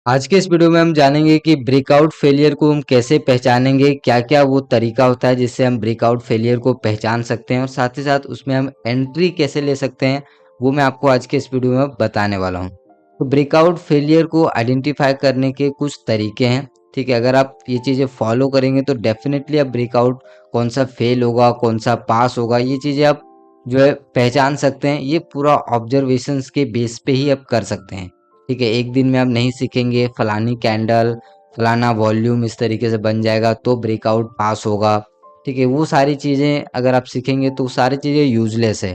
आज के इस वीडियो में हम जानेंगे कि ब्रेकआउट फेलियर को हम कैसे पहचानेंगे, क्या-क्या वो तरीका होता है जिससे हम ब्रेकआउट फेलियर को पहचान सकते हैं और साथ ही साथ उसमें हम एंट्री कैसे ले सकते हैं, वो मैं आपको आज के इस वीडियो में बताने वाला हूँ। तो ब्रेकआउट फेलियर को आइडेंटिफाई करने के कुछ तरीके हैं, ठीक है? अगर आप ये चीज़ें फॉलो करेंगे तो डेफ़िनेटली आप ब्रेकआउट कौन-सा फेल होगा, कौन-सा पास होगा, ये चीज़ें आप जो है पहचान सकते हैं। ये पूरा ऑब्जर्वेशंस के बेस पे ही आप कर सकते हैं। ठीक है, एक दिन में आप नहीं सीखेंगे फलानी कैंडल, फलाना वॉल्यूम इस तरीके से बन जाएगा तो ब्रेकआउट पास होगा। ठीक है, वो सारी चीज़ें अगर आप सीखेंगे तो सारी चीज़ें यूज़लेस है।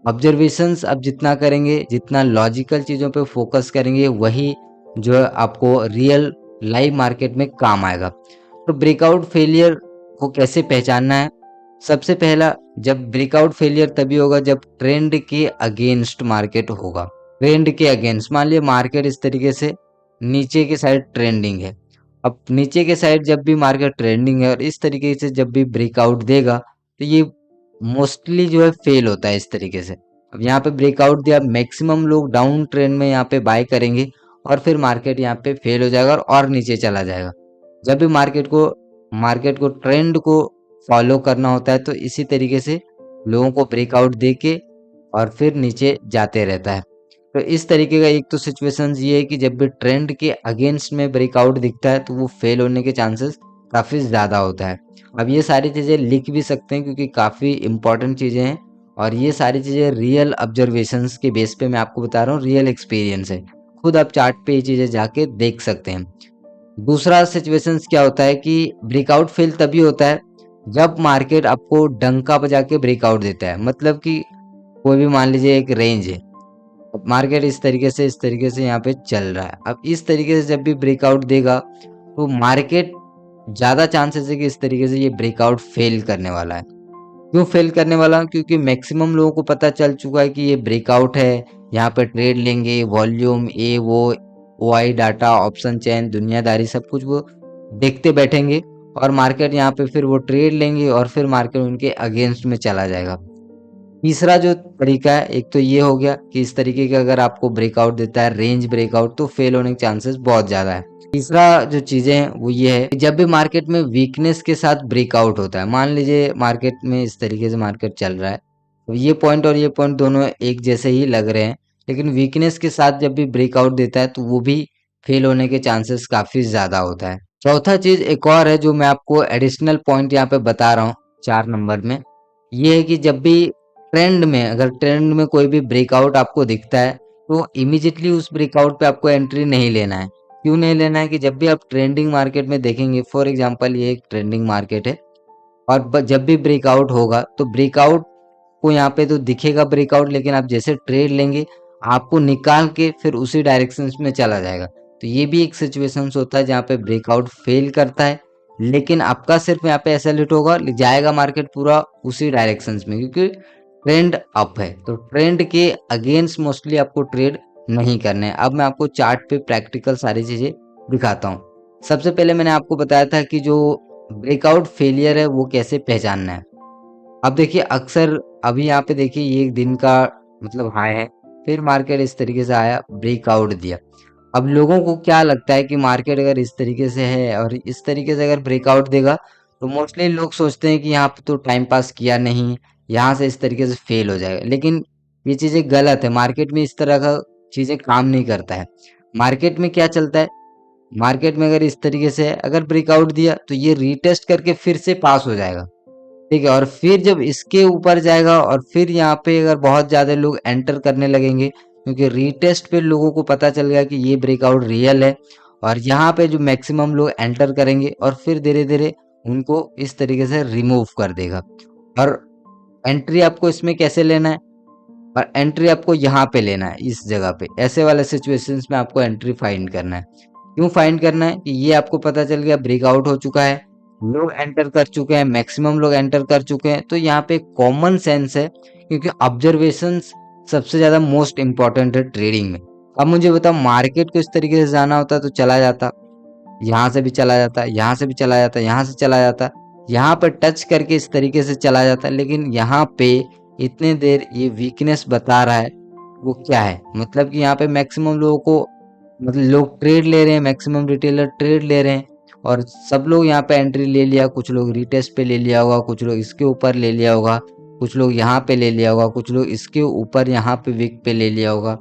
ऑब्जर्वेशंस आप जितना करेंगे, जितना लॉजिकल चीज़ों पे फोकस करेंगे, वही जो है आपको रियल लाइव मार्केट में काम आएगा। तो ब्रेकआउट फेलियर को कैसे पहचानना है? सबसे पहला, जब ब्रेकआउट फेलियर तभी होगा जब ट्रेंड के अगेंस्ट मार्केट होगा। ट्रेंड के अगेंस्ट मान लिया मार्केट इस तरीके से नीचे के साइड ट्रेंडिंग है। अब नीचे के साइड जब भी मार्केट ट्रेंडिंग है और इस तरीके से जब भी ब्रेकआउट देगा तो ये मोस्टली जो है फेल होता है इस तरीके से। अब यहाँ पे ब्रेकआउट दिया, मैक्सिमम लोग डाउन ट्रेंड में यहाँ पे बाय करेंगे और फिर मार्केट यहाँ पे फेल हो जाएगा और नीचे चला जाएगा। जब भी मार्केट को ट्रेंड को फॉलो करना होता है तो इसी तरीके से लोगों को ब्रेकआउट दे के और फिर नीचे जाते रहता है। तो इस तरीके का एक तो सिचुएशन ये है कि जब भी ट्रेंड के अगेंस्ट में ब्रेकआउट दिखता है तो वो फेल होने के चांसेस काफ़ी ज़्यादा होता है। अब ये सारी चीज़ें लिख भी सकते हैं क्योंकि काफ़ी इंपॉर्टेंट चीज़ें हैं और ये सारी चीज़ें रियल ऑब्जर्वेशंस के बेस पे मैं आपको बता रहा हूँ, रियल एक्सपीरियंस है। खुद आप चार्ट पे ये चीज़ें जाके देख सकते हैं। दूसरा सिचुएशंस क्या होता है कि ब्रेकआउट फेल तभी होता है जब मार्केट आपको डंका बजा के ब्रेकआउट देता है। मतलब कि कोई भी मान लीजिए एक रेंज है, अब मार्केट इस तरीके से यहाँ पे चल रहा है। अब इस तरीके से जब भी ब्रेकआउट देगा तो मार्केट ज़्यादा चांसेस है कि इस तरीके से ये ब्रेकआउट फेल करने वाला है। क्यों फेल करने वाला? क्योंकि मैक्सिमम लोगों को पता चल चुका है कि ये ब्रेकआउट है, यहाँ पे ट्रेड लेंगे, वॉल्यूम ये वो, ओआई डाटा, ऑप्शन चेन, दुनियादारी सब कुछ वो देखते बैठेंगे और मार्केट यहाँ पे फिर वो ट्रेड लेंगे और फिर मार्केट उनके अगेंस्ट में चला जाएगा। तीसरा जो तरीका है, एक तो ये हो गया कि इस तरीके का अगर आपको ब्रेकआउट देता है रेंज ब्रेकआउट तो फेल होने के चांसेस बहुत ज़्यादा है। तीसरा जो चीज़ें हैं वो ये है कि जब भी मार्केट में वीकनेस के साथ ब्रेकआउट होता है, मान लीजिए मार्केट में इस तरीके से मार्केट चल रहा है, तो ये पॉइंट और ये पॉइंट दोनों एक जैसे ही लग रहे हैं, लेकिन वीकनेस के साथ जब भी ब्रेकआउट देता है तो वो भी फेल होने के चांसेस काफ़ी ज़्यादा होता है। चौथा चीज़ एक और है जो मैं आपको एडिशनल पॉइंट यहाँ पे बता रहा हूँ 4 नंबर में, ये है कि जब भी अगर ट्रेंड में कोई भी ब्रेकआउट आपको दिखता है तो इमीडिएटली उस ब्रेकआउट पे आपको एंट्री नहीं लेना है। क्यों नहीं लेना है? कि जब भी आप ट्रेंडिंग मार्केट में देखेंगे, फॉर एग्जांपल ये एक ट्रेंडिंग मार्केट है और जब भी ब्रेकआउट होगा तो ब्रेकआउट को यहाँ पे तो दिखेगा ब्रेकआउट, लेकिन आप जैसे ट्रेड लेंगे आपको निकाल के फिर उसी डायरेक्शन में चला जाएगा। तो ये भी एक सिचुएशंस होता है जहाँ पे ब्रेकआउट फेल करता है, लेकिन आपका सिर्फ यहाँ पे ऐसा लेट होगा, जाएगा मार्केट पूरा उसी डायरेक्शंस में क्योंकि ट्रेंड अप है। तो ट्रेंड के अगेंस्ट मोस्टली आपको ट्रेड नहीं करना है। अब मैं आपको चार्ट पे प्रैक्टिकल सारी चीजें दिखाता हूँ। सबसे पहले मैंने आपको बताया था कि जो ब्रेकआउट फेलियर है वो कैसे पहचानना है। अब देखिए अक्सर अभी यहाँ पे देखिए ये एक दिन का मतलब हाई है, फिर मार्केट इस तरीके से आया, ब्रेकआउट दिया। अब लोगों को क्या लगता है कि मार्केट अगर इस तरीके से है और इस तरीके से अगर ब्रेकआउट देगा तो मोस्टली लोग सोचते हैं कि यहाँ पे तो टाइम पास किया नहीं, यहाँ से इस तरीके से फेल हो जाएगा। लेकिन ये चीज़ें गलत है, मार्केट में इस तरह का चीज़ें काम नहीं करता है। मार्केट में क्या चलता है, मार्केट में अगर इस तरीके से है, अगर ब्रेकआउट दिया तो ये रीटेस्ट करके फिर से पास हो जाएगा। ठीक है, और फिर जब इसके ऊपर जाएगा और फिर यहाँ पे अगर बहुत ज़्यादा लोग एंटर करने लगेंगे क्योंकि रीटेस्ट पे लोगों को पता चल गया कि ये ब्रेकआउट रियल है और यहाँ पे जो मैक्सिमम लोग एंटर करेंगे और फिर धीरे धीरे उनको इस तरीके से रिमूव कर देगा। और एंट्री आपको इसमें कैसे लेना है? और एंट्री आपको यहाँ पे लेना है, इस जगह पे ऐसे वाले सिचुएशंस में आपको एंट्री फाइंड करना है। क्यों फाइंड करना है? कि ये आपको पता चल गया ब्रेकआउट हो चुका है, लोग एंटर कर चुके हैं, मैक्सिमम लोग एंटर कर चुके हैं, तो यहाँ पे कॉमन सेंस है क्योंकि ऑब्जर्वेशंस सबसे ज्यादा मोस्ट इंपॉर्टेंट है ट्रेडिंग में। अब मुझे बताओ मार्केट को इस तरीके से जाना होता तो चला जाता, यहाँ से भी चला जाता, यहाँ से भी चला जाता, यहाँ से चला जाता, यहाँ पर टच करके इस तरीके से चला जाता, लेकिन यहाँ पे इतने देर ये वीकनेस बता रहा है। वो क्या है? मतलब कि यहाँ पे मैक्सिमम लोगों को मतलब लोग ट्रेड ले रहे हैं, मैक्सिमम रिटेलर ट्रेड ले रहे हैं और सब लोग यहाँ पे एंट्री ले लिया। कुछ लोग रीटेस्ट पे ले लिया होगा, कुछ लोग इसके ऊपर ले लिया होगा, कुछ लोग यहाँ पे ले लिया होगा, कुछ लोग इसके ऊपर यहाँ पे विक पे ले लिया होगा,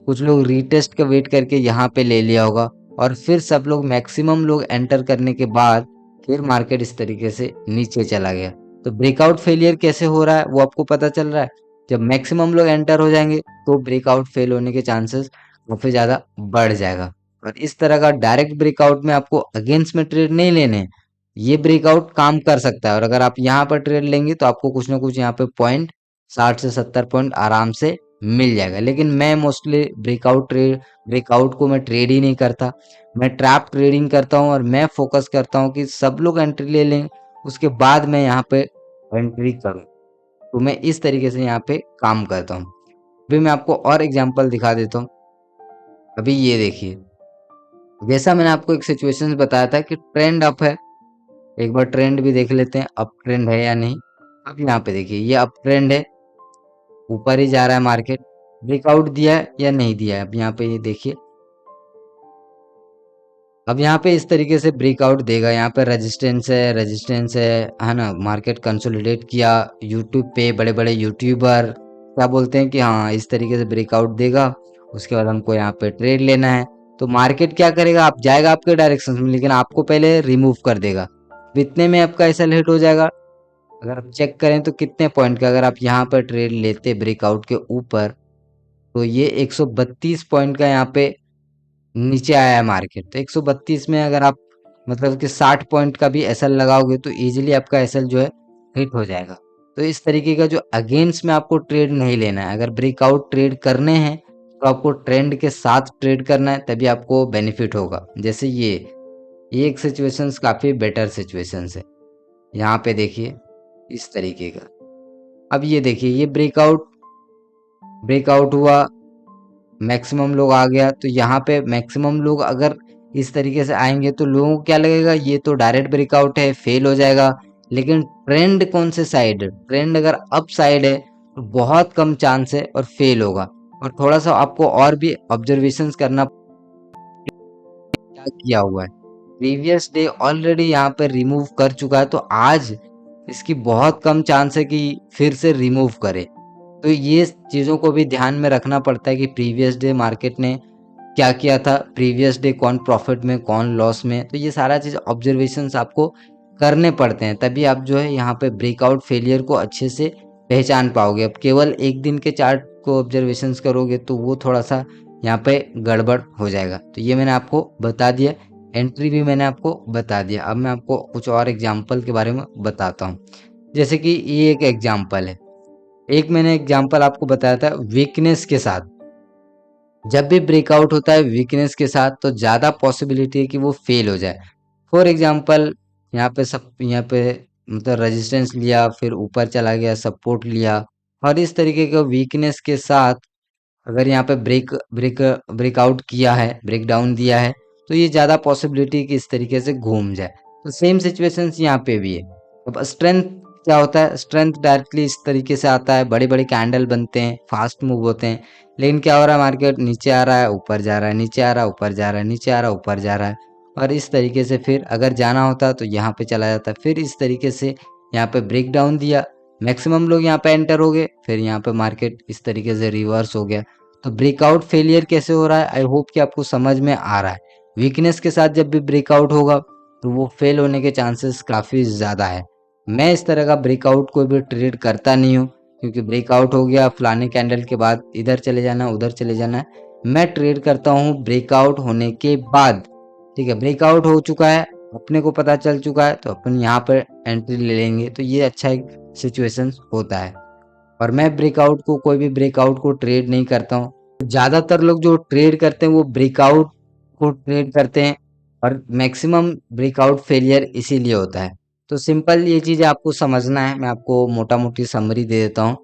कुछ लोग रीटेस्ट का वेट करके यहाँ पे ले लिया होगा और फिर सब लोग मैक्सिमम लोग एंटर करने के बाद फिर मार्केट इस तरीके से नीचे चला गया। तो ब्रेकआउट फेलियर कैसे हो रहा है वो आपको पता चल रहा है। जब मैक्सिमम लोग एंटर हो जाएंगे तो ब्रेकआउट फेल होने के चांसेस काफी ज्यादा बढ़ जाएगा। और इस तरह का डायरेक्ट ब्रेकआउट में आपको अगेंस्ट में ट्रेड नहीं लेने हैं। ये ब्रेकआउट काम कर सकता है और अगर आप यहाँ पर ट्रेड लेंगे तो आपको कुछ ना कुछ यहाँ पे पॉइंट 60 से 70 पॉइंट आराम से मिल जाएगा। लेकिन मैं मोस्टली ब्रेकआउट को मैं ट्रेड ही नहीं करता। मैं ट्रैप ट्रेडिंग करता हूँ और मैं फोकस करता हूँ कि सब लोग एंट्री ले लें, उसके बाद मैं यहाँ पे एंट्री करूँ। तो मैं इस तरीके से यहाँ पे काम करता हूँ। अभी मैं आपको और एग्जांपल दिखा देता हूँ। अभी ये देखिए, जैसा मैंने आपको एक सिचुएशन बताया था कि ट्रेंड अप है, एक बार ट्रेंड भी देख लेते हैं अप ट्रेंड है या नहीं। अब यहाँ पे देखिए ये अप ट्रेंड है, ऊपर ही जा रहा है मार्केट, ब्रेकआउट दिया है या नहीं दिया है। अब यहाँ पे ये देखिए, अब यहाँ पे इस तरीके से ब्रेकआउट देगा। यहाँ पे रेजिस्टेंस है ना। मार्केट कंसोलिडेट किया। यूट्यूब पे बड़े बड़े यूट्यूबर क्या बोलते हैं कि हाँ इस तरीके से ब्रेकआउट देगा, उसके बाद हमको यहाँ पे ट्रेड लेना है। तो मार्केट क्या करेगा, आप जाएगा आपके डायरेक्शन में, लेकिन आपको पहले रिमूव कर देगा। तो इतने में आपका ऐसा हिट हो जाएगा। अगर आप चेक करें तो कितने पॉइंट का, अगर आप यहाँ पर ट्रेड लेते ब्रेकआउट के ऊपर, तो ये 132 पॉइंट का यहाँ पे नीचे आया है मार्केट। तो 132 में अगर आप मतलब कि 60 पॉइंट का भी एसएल लगाओगे तो इजीली आपका एसएल जो है हिट हो जाएगा। तो इस तरीके का जो अगेंस्ट में आपको ट्रेड नहीं लेना है। अगर ब्रेकआउट ट्रेड करने हैं तो आपको ट्रेंड के साथ ट्रेड करना है, तभी आपको बेनिफिट होगा। जैसे ये एक सिचुएशंस काफी बेटर सिचुएशंस है। यहाँ पे देखिए इस तरीके का। अब ये देखिए ये ब्रेकआउट हुआ, मैक्सिमम लोग आ गया। तो यहाँ पे मैक्सिमम लोग अगर इस तरीके से आएंगे तो लोगों को क्या लगेगा, ये तो डायरेक्ट ब्रेकआउट है, फेल हो जाएगा। लेकिन ट्रेंड कौन से साइड है, ट्रेंड अगर अप साइड है तो बहुत कम चांस है और फेल होगा। और थोड़ा सा आपको और भी ऑब्जर्वेशंस करना क्या किया हुआ है। प्रीवियस डे ऑलरेडी यहाँ पे रिमूव कर चुका है, तो आज इसकी बहुत कम चांस है कि फिर से रिमूव करे। तो ये चीज़ों को भी ध्यान में रखना पड़ता है कि प्रीवियस डे मार्केट ने क्या किया था, प्रीवियस डे कौन प्रॉफिट में कौन लॉस में। तो ये सारा चीज़ ऑब्जर्वेशंस आपको करने पड़ते हैं, तभी आप जो है यहाँ पे ब्रेकआउट फेलियर को अच्छे से पहचान पाओगे। अब केवल एक दिन के चार्ट को ऑब्जर्वेशंस करोगे तो वो थोड़ा सा यहाँ पे गड़बड़ हो जाएगा। तो ये मैंने आपको बता दिया, एंट्री भी मैंने आपको बता दिया। अब मैं आपको कुछ और एग्जाम्पल के बारे में बताता हूँ। जैसे कि ये एक एग्जाम्पल है, एक मैंने एग्जाम्पल आपको बताया था वीकनेस के साथ। जब भी ब्रेकआउट होता है वीकनेस के साथ तो ज़्यादा पॉसिबिलिटी है कि वो फेल हो जाए। फॉर एग्जांपल यहाँ पे मतलब रेजिस्टेंस लिया, फिर ऊपर चला गया, सपोर्ट लिया, और इस तरीके का वीकनेस के साथ अगर यहाँ पे ब्रेकआउट किया है, ब्रेक डाउन दिया है, तो ये ज़्यादा पॉसिबिलिटी कि इस तरीके से घूम जाए। तो सेम सिचुएशंस यहाँ पे भी है। अब स्ट्रेंथ क्या होता है, स्ट्रेंथ डायरेक्टली इस तरीके से आता है, बड़े बड़े कैंडल बनते हैं, फास्ट मूव होते हैं। लेकिन क्या हो रहा है, मार्केट नीचे आ रहा है ऊपर जा रहा है, नीचे आ रहा है ऊपर जा रहा है, नीचे आ रहा है ऊपर जा रहा है। और इस तरीके से फिर अगर जाना होता तो यहाँ पे चला जाता, फिर इस तरीके से यहाँ पे ब्रेक डाउन दिया, मैक्सिमम लोग यहाँ पे एंटर हो गए, फिर यहाँ पे मार्केट इस तरीके से रिवर्स हो गया। तो ब्रेकआउट फेलियर कैसे हो रहा है, आई होप कि आपको समझ में आ रहा है। वीकनेस के साथ जब भी ब्रेकआउट होगा तो वो फेल होने के चांसेस काफ़ी ज़्यादा है। मैं इस तरह का ब्रेकआउट कोई भी ट्रेड करता नहीं हूँ, क्योंकि ब्रेकआउट हो गया फलाने कैंडल के बाद इधर चले जाना उधर चले जाना है। मैं ट्रेड करता हूँ ब्रेकआउट होने के बाद। ठीक है, ब्रेकआउट हो चुका है, अपने को पता चल चुका है, तो अपन यहाँ पर एंट्री ले लेंगे। तो ये अच्छा एक सिचुएशन होता है। और मैं कोई भी ब्रेकआउट को ट्रेड नहीं करता हूँ। ज़्यादातर लोग जो ट्रेड करते हैं वो ब्रेकआउट को ट्रेड करते हैं, और मैक्सिमम ब्रेकआउट फेलियर इसीलिए होता है। तो सिंपल ये चीज़ आपको समझना है। मैं आपको मोटा मोटी समरी दे देता हूँ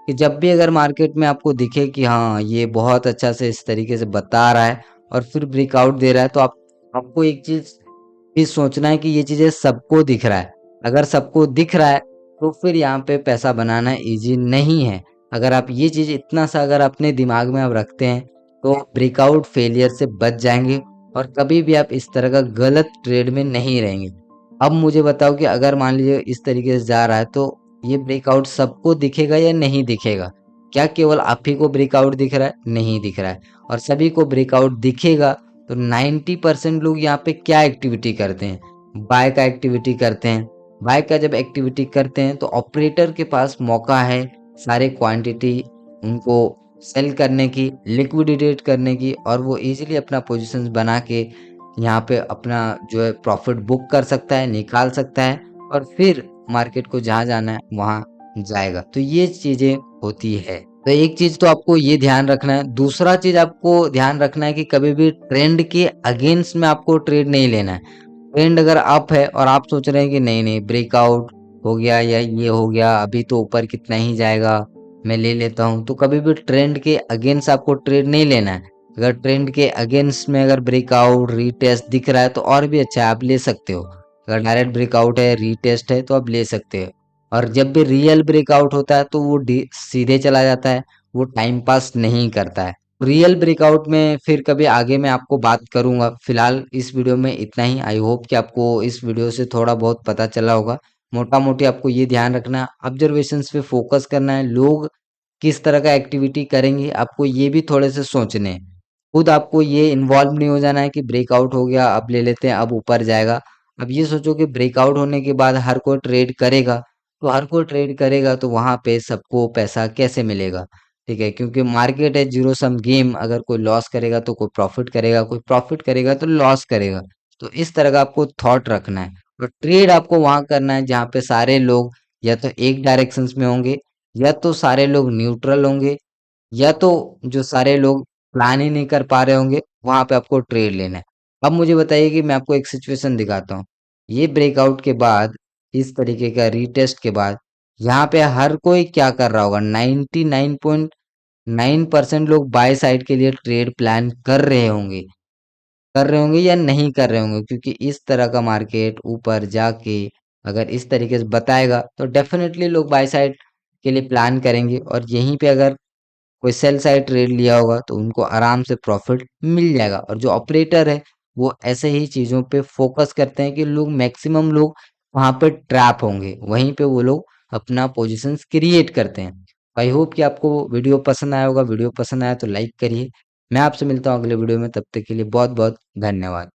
कि जब भी अगर मार्केट में आपको दिखे कि हाँ ये बहुत अच्छा से इस तरीके से बता रहा है और फिर ब्रेकआउट दे रहा है, तो आपको एक चीज़ सोचना है कि ये चीज़ें सबको दिख रहा है। अगर सबको दिख रहा है तो फिर यहाँ पे पैसा बनाना इजी नहीं है। अगर आप ये चीज़ इतना सा अगर अपने दिमाग में आप रखते हैं तो ब्रेकआउट फेलियर से बच जाएंगे और कभी भी आप इस तरह का गलत ट्रेड में नहीं रहेंगे। अब मुझे बताओ कि अगर मान लीजिए इस तरीके से जा रहा है तो ये ब्रेकआउट सबको दिखेगा या नहीं दिखेगा? क्या केवल आप ही को ब्रेकआउट दिख रहा है? नहीं दिख रहा है। और सभी को ब्रेकआउट दिखेगा तो 90% लोग यहाँ पे क्या एक्टिविटी करते हैं? बाय का एक्टिविटी करते हैं। बाय का जब एक्टिविटी करते हैं तो ऑपरेटर के पास मौका है सारे क्वांटिटी उनको सेल करने की, लिक्विडेट करने की, और वो इजीली अपना पोजीशंस बना के यहाँ पे अपना जो है प्रॉफिट बुक कर सकता है, निकाल सकता है और फिर मार्केट को जहाँ जाना है वहाँ जाएगा। तो ये चीजें होती है। तो एक चीज तो आपको ये ध्यान रखना है। दूसरा चीज आपको ध्यान रखना है कि कभी भी ट्रेंड के अगेंस्ट में आपको ट्रेड नहीं लेना है। ट्रेंड अगर अप है और आप सोच रहे हैं कि नहीं नहीं ब्रेकआउट हो गया या ये हो गया, अभी तो ऊपर कितना ही जाएगा, मैं ले लेता हूँ, तो कभी भी ट्रेंड के अगेंस्ट आपको ट्रेड नहीं लेना है। अगर ट्रेंड के अगेंस्ट में अगर ब्रेकआउट रीटेस्ट दिख रहा है तो और भी अच्छा है, आप ले सकते हो। अगर डायरेक्ट ब्रेकआउट है, रीटेस्ट है, तो आप ले सकते हो। और जब भी रियल ब्रेकआउट होता है तो वो सीधे चला जाता है, वो टाइम पास नहीं करता है। रियल ब्रेकआउट में फिर कभी आगे मैं आपको बात करूंगा। फिलहाल इस वीडियो में इतना ही। आई होप कि आपको इस वीडियो से थोड़ा बहुत पता चला होगा। मोटा मोटी आपको ये ध्यान रखना है, ऑब्जर्वेशंस पे फोकस करना है, लोग किस तरह का एक्टिविटी करेंगे आपको ये भी थोड़े से सोचने हैं। खुद आपको ये इन्वॉल्व नहीं हो जाना है कि ब्रेकआउट हो गया अब ले लेते हैं अब ऊपर जाएगा। अब ये सोचो कि ब्रेकआउट होने के बाद हर कोई ट्रेड करेगा, तो हर कोई ट्रेड करेगा तो वहां पे सबको पैसा कैसे मिलेगा? ठीक है, क्योंकि मार्केट है जीरो सम गेम। अगर कोई लॉस करेगा तो कोई प्रॉफिट करेगा, कोई प्रॉफिट करेगा तो लॉस करेगा। तो इस तरह का आपको थॉट रखना है। और ट्रेड आपको वहां करना है जहाँ पे सारे लोग या तो एक डायरेक्शंस में होंगे, या तो सारे लोग न्यूट्रल होंगे, या तो जो सारे लोग प्लान ही नहीं कर पा रहे होंगे, वहां पे आपको ट्रेड लेना है। अब मुझे बताइए कि मैं आपको एक सिचुएशन दिखाता हूँ। ये ब्रेकआउट के बाद, इस तरीके का रीटेस्ट के बाद, यहाँ पे हर कोई क्या कर रहा होगा? 99.9% लोग बाय साइड के लिए ट्रेड प्लान कर रहे होंगे या नहीं कर रहे होंगे, क्योंकि इस तरह का मार्केट ऊपर जाके अगर इस तरीके से बताएगा तो डेफिनेटली लोग बाय साइड के लिए प्लान करेंगे। और यहीं पे अगर कोई सेल साइड ट्रेड लिया होगा तो उनको आराम से प्रॉफिट मिल जाएगा। और जो ऑपरेटर है वो ऐसे ही चीजों पे फोकस करते हैं कि लोग मैक्सिमम लोग वहां पे ट्रैप होंगे, वहीं पे वो लोग अपना पोजीशंस क्रिएट करते हैं। आई होप कि आपको वीडियो पसंद आया होगा। वीडियो पसंद आया तो लाइक करिए। मैं आपसे मिलता हूँ अगले वीडियो में, तब तक के लिए बहुत बहुत धन्यवाद।